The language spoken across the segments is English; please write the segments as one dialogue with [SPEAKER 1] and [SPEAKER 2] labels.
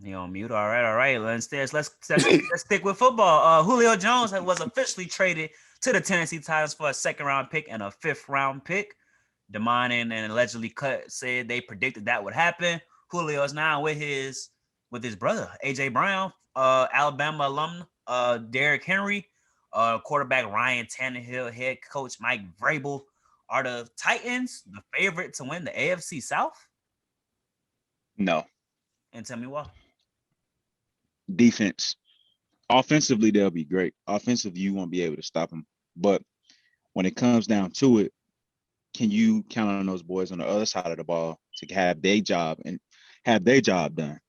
[SPEAKER 1] You on mute? All right. Let's stick with football. Julio Jones was officially traded to the Tennessee Titans for a second round pick and a fifth round pick. Demond and allegedly cut said they predicted that would happen. Julio is now with his brother AJ Brown, Alabama alum, Derrick Henry, quarterback Ryan Tannehill, head coach Mike Vrabel. Are the Titans the favorite to win the AFC South?
[SPEAKER 2] No.
[SPEAKER 1] And tell me why.
[SPEAKER 2] Defense. Offensively, they'll be great. Offensively, you won't be able to stop them. But when it comes down to it, can you count on those boys on the other side of the ball to have their job done?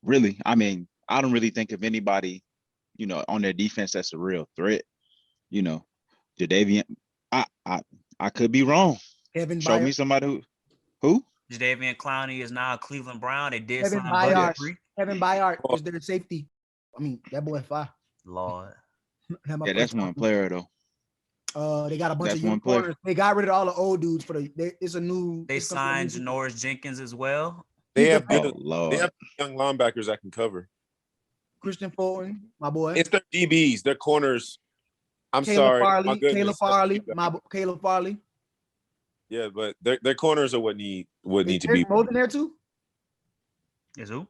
[SPEAKER 2] Really, I mean, I don't really think of anybody, on their defense that's a real threat. You know, Jadavian. I could be wrong.
[SPEAKER 3] Kevin
[SPEAKER 2] Show
[SPEAKER 3] Byard.
[SPEAKER 2] me somebody who?
[SPEAKER 1] Jadavian Clowney is now a Cleveland Brown. They did
[SPEAKER 3] Kevin
[SPEAKER 1] sign
[SPEAKER 3] Byard.
[SPEAKER 1] Bud Dupree.
[SPEAKER 3] Kevin Byard is their safety. I mean, that boy fire.
[SPEAKER 1] Lord.
[SPEAKER 2] Yeah, that's one player though.
[SPEAKER 3] They got a bunch
[SPEAKER 2] That's
[SPEAKER 3] of young
[SPEAKER 2] one player.
[SPEAKER 3] corners. They got rid of all the old dudes it's a new.
[SPEAKER 1] They signed Janoris Jenkins as well.
[SPEAKER 4] They have
[SPEAKER 2] Oh
[SPEAKER 4] good,
[SPEAKER 2] Lord.
[SPEAKER 4] they have young linebackers that can cover.
[SPEAKER 3] Christian Fulton, my boy.
[SPEAKER 4] It's their DBs, their corners. I'm
[SPEAKER 3] Caleb
[SPEAKER 4] sorry,
[SPEAKER 3] Farley,
[SPEAKER 4] my goodness.
[SPEAKER 3] Caleb Farley.
[SPEAKER 4] Yeah, but their corners are what need to
[SPEAKER 3] Eric
[SPEAKER 4] be.
[SPEAKER 3] Molden there too.
[SPEAKER 1] Is who?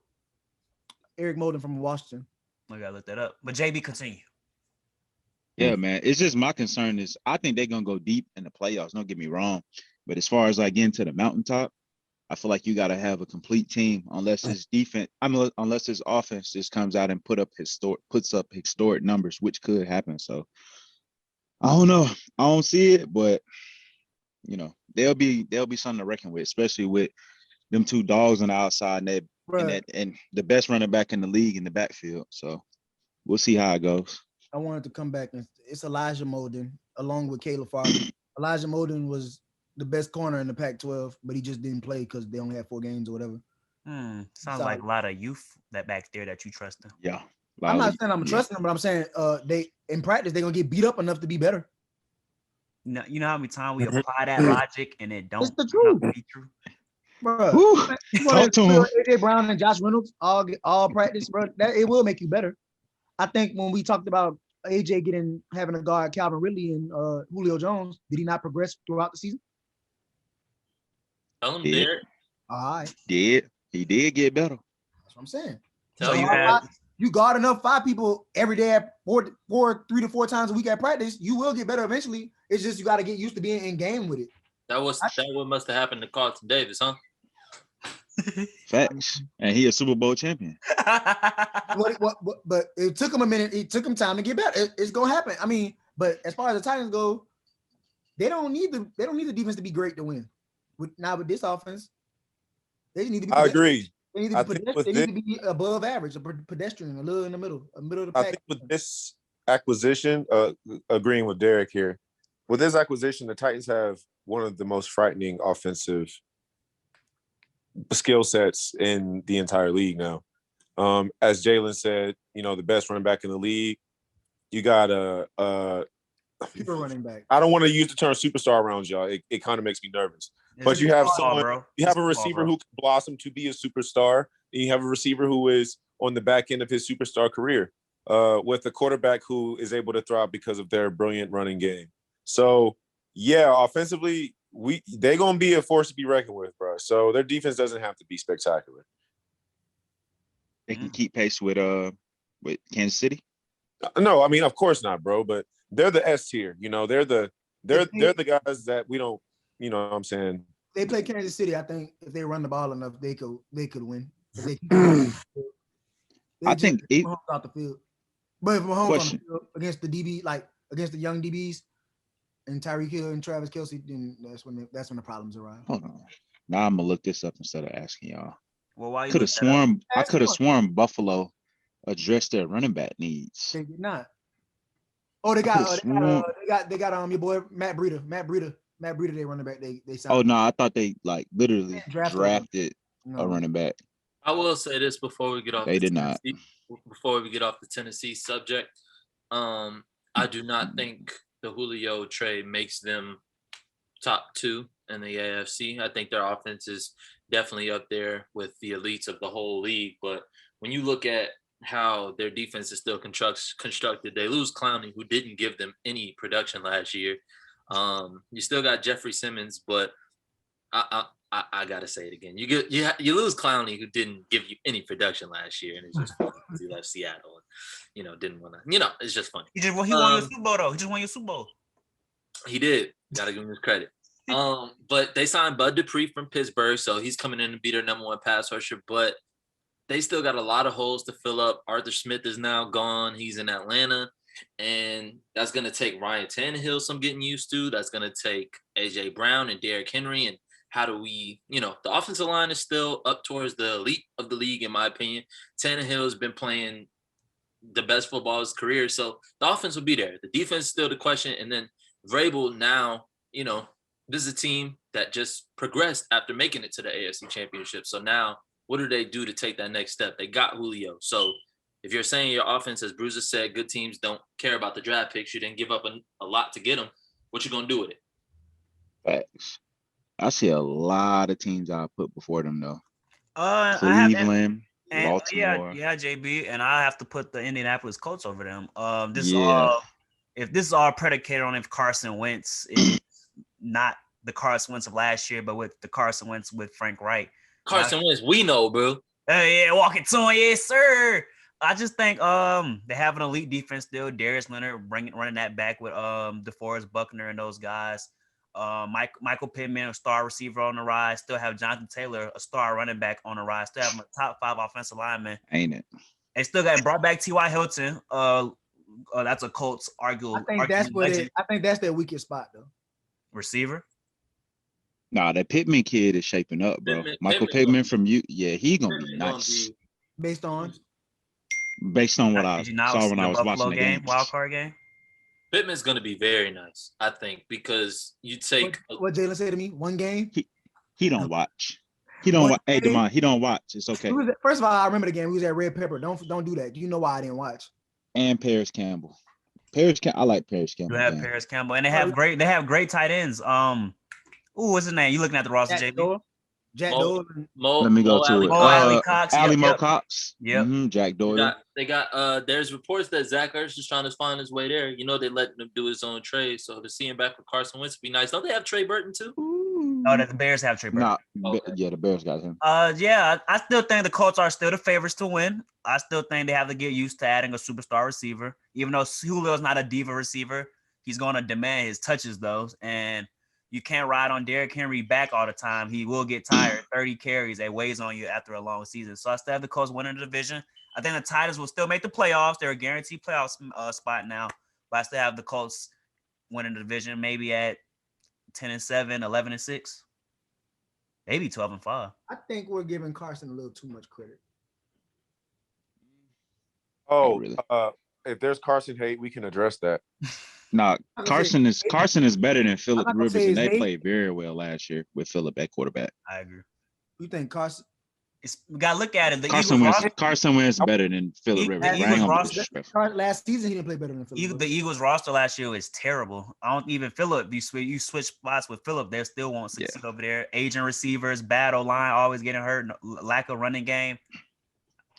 [SPEAKER 3] Eric Molden from Washington.
[SPEAKER 1] I gotta look that up. But JB, continue.
[SPEAKER 2] Yeah, man. It's just my concern is I think they're gonna go deep in the playoffs. Don't get me wrong, but as far as like getting to the mountaintop, I feel like you got to have a complete team. Unless his defense, unless his offense just comes out and puts up historic numbers, which could happen. So I don't know. I don't see it, but they'll be something to reckon with, especially with them two dogs on the outside and the best running back in the league in the backfield. So we'll see how it goes.
[SPEAKER 3] I wanted to come back and it's Elijah Molden along with Caleb Farley. Elijah Molden was the best corner in the Pac-12, but he just didn't play because they only had 4 games or whatever.
[SPEAKER 1] Sounds like a lot of youth that back there that you trust in.
[SPEAKER 2] Yeah.
[SPEAKER 3] I'm not saying I'm trusting them, but I'm saying they in practice they're gonna get beat up enough to be better.
[SPEAKER 1] You know how many times we apply that logic and it don't
[SPEAKER 3] It's the truth.
[SPEAKER 1] be true.
[SPEAKER 3] Bro,
[SPEAKER 2] Talk to him.
[SPEAKER 3] AJ Brown and Josh Reynolds all practice, bro. That it will make you better. I think when we talked about AJ having a guard Calvin Ridley and Julio Jones, did he not progress throughout the season?
[SPEAKER 5] Tell him, Derek.
[SPEAKER 3] All right.
[SPEAKER 2] He did get better.
[SPEAKER 3] That's what I'm saying.
[SPEAKER 5] Tell
[SPEAKER 3] you guard enough 5 people every day at 3 to 4 times a week at practice, you will get better eventually. It's just you got to get used to being in game with it.
[SPEAKER 5] That what must have happened to Carlton Davis, huh?
[SPEAKER 2] Facts. And he a Super Bowl champion.
[SPEAKER 3] But it took him a minute. It took him time to get better. It's gonna happen. I mean, but as far as the Titans go, they don't need the defense to be great to win. With this offense, they just need to be.
[SPEAKER 4] I agree.
[SPEAKER 3] They need to be above average, a pedestrian, a little in the middle of the pack.
[SPEAKER 4] I think with this acquisition, agreeing with Derek here, with this acquisition, the Titans have one of the most frightening offensive skill sets in the entire league now. As Jalen said, the best running back in the league. You got
[SPEAKER 3] super running back.
[SPEAKER 4] I don't want to use the term superstar around y'all. It kind of makes me nervous. But you have you have a receiver who can blossom to be a superstar, and you have a receiver who is on the back end of his superstar career, with a quarterback who is able to thrive because of their brilliant running game. So, yeah, offensively, they're gonna be a force to be reckoned with, bro. So their defense doesn't have to be spectacular.
[SPEAKER 2] They can keep pace with Kansas City.
[SPEAKER 4] No, I mean, of course not, bro. But they're the S tier. They're the guys that we don't. You know what I'm saying?
[SPEAKER 3] They play Kansas City. I think if they run the ball enough, they could win.
[SPEAKER 2] I think
[SPEAKER 3] Mahomes out the field. But if Mahomes on the field against the DB, like against the young DBs, and Tyreek Hill and Travis Kelce, then that's when the problems arise.
[SPEAKER 2] Hold on. Now I'm gonna look this up instead of asking y'all.
[SPEAKER 1] Well, why you
[SPEAKER 2] I could have sworn Buffalo addressed their running back needs.
[SPEAKER 3] They did not. Oh, they got your boy Matt Breida. They running back. They signed.
[SPEAKER 2] Oh no, I thought they literally drafted a running back.
[SPEAKER 5] I will say this before we get off.
[SPEAKER 2] They did not.
[SPEAKER 5] Before we get off the Tennessee subject, I do not think the Julio trade makes them top 2 in the AFC. I think their offense is definitely up there with the elites of the whole league. But when you look at how their defense is still constructed, they lose Clowney, who didn't give them any production last year. You still got Jeffrey Simmons, but I gotta say it again. You lose Clowney, who didn't give you any production last year, and it's just funny because he left Seattle and didn't want to. It's just funny.
[SPEAKER 1] He won your Super Bowl though. He just won your Super Bowl.
[SPEAKER 5] He did. Gotta give him his credit. But they signed Bud Dupree from Pittsburgh, so he's coming in to be their number one pass rusher. But they still got a lot of holes to fill up. Arthur Smith is now gone. He's in Atlanta. And that's going to take Ryan Tannehill some getting used to. That's going to take A.J. Brown and Derrick Henry. And how do we, the offensive line is still up towards the elite of the league, in my opinion. Tannehill has been playing the best football of his career. So the offense will be there. The defense is still the question. And then Vrabel now, this is a team that just progressed after making it to the AFC Championship. So now what do they do to take that next step? They got Julio. So if you're saying your offense, as Bruiser said, good teams don't care about the draft picks, you didn't give up a lot to get them, what you going to do with it?
[SPEAKER 2] Facts. I see a lot of teams I put before them, though.
[SPEAKER 1] Cleveland,
[SPEAKER 2] Baltimore.
[SPEAKER 1] Yeah, JB, and I have to put the Indianapolis Colts over them. If this is all predicated on if Carson Wentz is not the Carson Wentz of last year, but with the Carson Wentz with Frank Reich.
[SPEAKER 5] Carson Wentz, we know, bro.
[SPEAKER 1] Walk it to him, yes, sir. I just think they have an elite defense still. Darius Leonard running that back with DeForest Buckner and those guys. Michael Pittman, a star receiver on the rise. Still have Jonathan Taylor, a star running back on the rise. Still have a top 5 offensive lineman.
[SPEAKER 2] Ain't it?
[SPEAKER 1] They still got brought back T.Y. Hilton. That's a Colts I think
[SPEAKER 3] that's their weakest spot though.
[SPEAKER 1] Receiver.
[SPEAKER 2] Nah, that Pittman kid is shaping up, bro. Michael Pittman from you, he gonna be nice.
[SPEAKER 3] Based on
[SPEAKER 2] what I saw when I was watching the game.
[SPEAKER 1] Wild card game.
[SPEAKER 5] Pittman's gonna be very nice, I think, because you take
[SPEAKER 3] what Jalen said to me. One game.
[SPEAKER 2] He don't watch. He don't watch. Hey, Demond, he don't watch. It's okay.
[SPEAKER 3] First of all, I remember the game. He was at Red Pepper. Don't do that. You know why I didn't watch.
[SPEAKER 2] And Paris Campbell. I like Paris Campbell.
[SPEAKER 1] You have Paris Campbell, and they have great tight ends. What's his name? You looking at the roster, JB?
[SPEAKER 3] Jack Doyle.
[SPEAKER 2] Let me go to it.
[SPEAKER 1] Alley Cox.
[SPEAKER 2] Mo Cox.
[SPEAKER 1] Yep.
[SPEAKER 2] Mm-hmm, Jack Doyle.
[SPEAKER 5] They got there's reports that Zach Ertz is trying to find his way there. They letting him do his own trade. So to see him back with Carson Wentz would be nice. Don't they have Trey Burton too?
[SPEAKER 1] Oh, the Bears have Trey Burton.
[SPEAKER 2] Yeah, the Bears got him.
[SPEAKER 1] I still think the Colts are still the favorites to win. I still think they have to get used to adding a superstar receiver. Even though Julio's not a diva receiver, he's going to demand his touches, though. And you can't ride on Derrick Henry back all the time. He will get tired. 30 carries, it weighs on you after a long season. So I still have the Colts winning the division. I think the Titans will still make the playoffs. They're a guaranteed playoff spot now. But I still have the Colts winning the division, maybe at 10-7, 11-6, maybe 12-5.
[SPEAKER 3] I think we're giving Carson a little too much credit.
[SPEAKER 2] Really?
[SPEAKER 4] If there's Carson hate, we can address that.
[SPEAKER 2] Nah, Carson is better than Phillip Rivers, and they played very well last year with Phillip at quarterback.
[SPEAKER 1] I agree.
[SPEAKER 3] You think Carson?
[SPEAKER 1] We gotta look at it.
[SPEAKER 2] Carson Wentz better than Phillip Rivers.
[SPEAKER 3] Last season he didn't play better than Phillip.
[SPEAKER 1] The Eagles roster last year was terrible. I don't even Phillip. You switch spots with Phillip, they still won't succeed over there. Aging receivers, bad O-line, always getting hurt, lack of running game.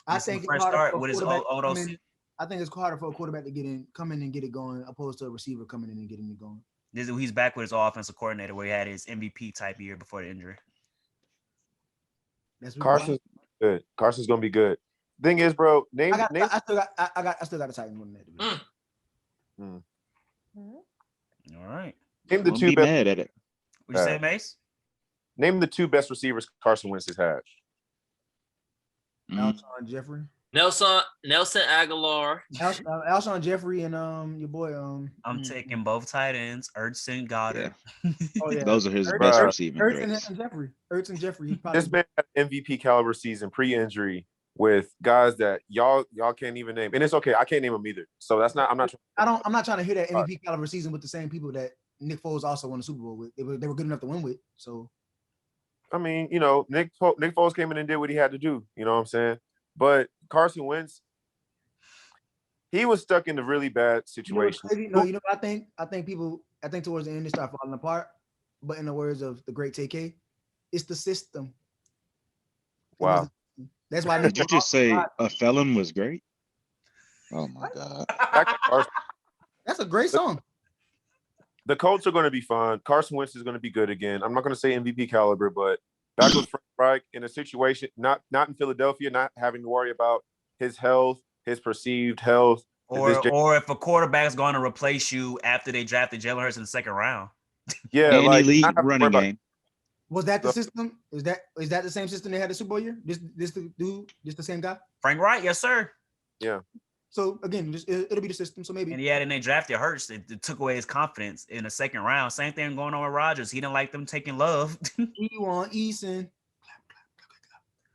[SPEAKER 3] I think it's
[SPEAKER 1] start with his old OC.
[SPEAKER 3] I think it's harder for a quarterback to come in and get it going, opposed to a receiver coming in and getting it going.
[SPEAKER 1] He's back with his offensive coordinator, where he had his MVP type year before the injury.
[SPEAKER 4] Carson's good. Carson's gonna be good. Thing is, bro, I
[SPEAKER 3] still got a Titan winning that division.
[SPEAKER 1] All right.
[SPEAKER 2] Name the two best. Mad at it.
[SPEAKER 1] What'd you say, Mace?
[SPEAKER 4] Name the two best receivers Carson Wentz has had.
[SPEAKER 3] Alshon Jeffrey.
[SPEAKER 5] Nelson Aguilar.
[SPEAKER 3] Alshon Jeffrey and your boy
[SPEAKER 1] I'm taking both tight ends, Ertz and Goddard.
[SPEAKER 2] Yeah. Those are his best receiving threats.
[SPEAKER 3] Ertz and Jeffrey.
[SPEAKER 4] This man had an MVP caliber season pre-injury with guys that y'all can't even name, and it's okay. I can't name them either. So that's not. I'm not trying to hit that MVP caliber season with the same people that Nick Foles also won the Super Bowl with. They were good enough to win with. So, I mean, Nick Foles came in and did what he had to do. You know what I'm saying? But Carson Wentz, he was stuck in a really bad situation.
[SPEAKER 3] I think towards the end they start falling apart. But in the words of the great TK, it's the system.
[SPEAKER 4] Wow.
[SPEAKER 3] That's why.
[SPEAKER 2] Did you just say a felon was great? Oh my God.
[SPEAKER 3] That's a great song.
[SPEAKER 4] The Colts are going to be fine. Carson Wentz is going to be good again. I'm not going to say MVP caliber, but back with Frank Reich in a situation, not in Philadelphia, not having to worry about his health, his perceived health.
[SPEAKER 1] Or if a quarterback's going to replace you after they drafted Jalen Hurts in the second round.
[SPEAKER 4] Yeah,
[SPEAKER 2] an
[SPEAKER 4] like
[SPEAKER 2] elite running game.
[SPEAKER 3] Was that the system? Is that the same system they had the Super Bowl year? This the same guy?
[SPEAKER 1] Frank Wright, yes, sir.
[SPEAKER 4] Yeah.
[SPEAKER 3] So again, it'll be the system. So maybe.
[SPEAKER 1] And and they drafted Hurts. It took away his confidence in the second round. Same thing going on with Rodgers. He didn't like them taking Love.
[SPEAKER 3] He want Eason.